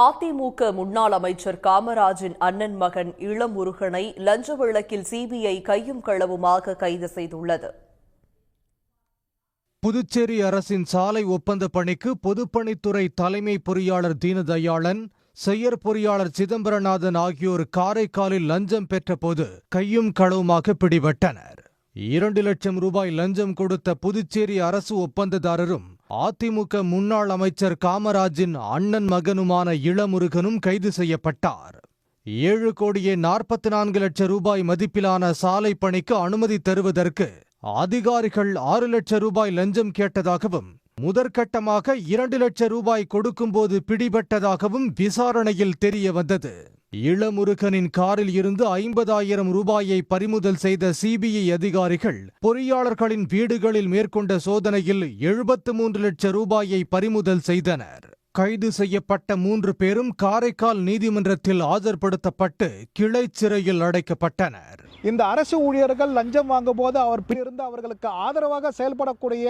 அதிமுக முன்னாள் அமைச்சர் காமராஜின் அண்ணன் மகன் இளமுருகனை லஞ்ச வழக்கில் சிபிஐ கையும் களவுமாக கைது செய்துள்ளது. புதுச்சேரி அரசின் சாலை ஒப்பந்த பணிக்கு பொதுப்பணித்துறை தலைமை பொறியாளர் தீனதயாளன், செயற் பொறியாளர் சிதம்பரநாதன் ஆகியோர் காரைக்காலில் லஞ்சம் பெற்றபோது கையும் களவுமாக பிடிபட்டனர். 2 லட்சம் ரூபாய் லஞ்சம் கொடுத்த புதுச்சேரி அரசு ஒப்பந்ததாரரும் அதிமுக முன்னாள் அமைச்சர் காமராஜின் அண்ணன் மகனுமான இளமுருகனும் கைது செய்யப்பட்டார். 7,44 லட்சம் ரூபாய் மதிப்பிலான சாலை பணிக்கு அனுமதி தருவதற்கு அதிகாரிகள் 6 லட்சம் ரூபாய் லஞ்சம் கேட்டதாகவும், முதற்கட்டமாக 2 லட்சம் ரூபாய் கொடுக்கும்போது பிடிபட்டதாகவும் விசாரணையில் தெரிய வந்தது. இளமுருகனின் காரில் இருந்து 50,000 ரூபாயை பறிமுதல் செய்த சிபிஐ அதிகாரிகள் பொறியாளர்களின் வீடுகளில் மேற்கொண்ட சோதனையில் 73 லட்சம் ரூபாயை பறிமுதல் செய்தனர். கைது செய்யப்பட்ட 3 பேரும் காரைக்கால் நீதிமன்றத்தில் ஆஜர்படுத்தப்பட்டு கிளை சிறையில் அடைக்கப்பட்டனர். இந்த அரசு ஊழியர்கள் லஞ்சம் வாங்கும் போது அவர்களுக்கு ஆதரவாக செயல்படக்கூடிய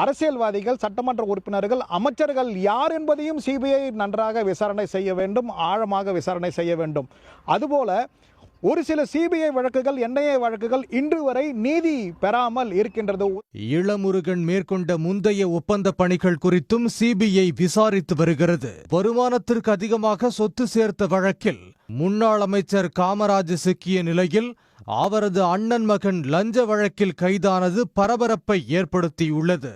அரசியல்வாதிகள், சட்டமன்ற உறுப்பினர்கள், அமைச்சர்கள் யார் என்பதையும் சிபிஐ நன்றாக விசாரணை செய்ய வேண்டும், ஆழமாக விசாரணை செய்ய வேண்டும். அதுபோல ஒரு சில சிபிஐ வழக்குகள், என்ஐஏ வழக்குகள் இன்று வரை நீதி பெறாமல் இருக்கின்றது. இளமுருகன் மேற்கொண்ட முந்தைய ஒப்பந்த பணிகள் குறித்தும் சிபிஐ விசாரித்து வருகிறது. வருமானத்திற்கு அதிகமாக சொத்து சேர்த்த வழக்கில் முன்னாள் அமைச்சர் காமராஜ் சிக்கிய நிலையில் அவரது அண்ணன் மகன் லஞ்ச வழக்கில் கைதானது பரபரப்பை ஏற்படுத்தியுள்ளது.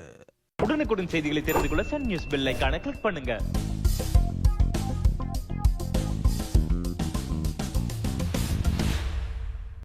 உடனுக்குடன் செய்திகளை தெரிந்து கொள்ள சன் நியூஸ் பெல் ஐகானை கிளிக் பண்ணுங்க.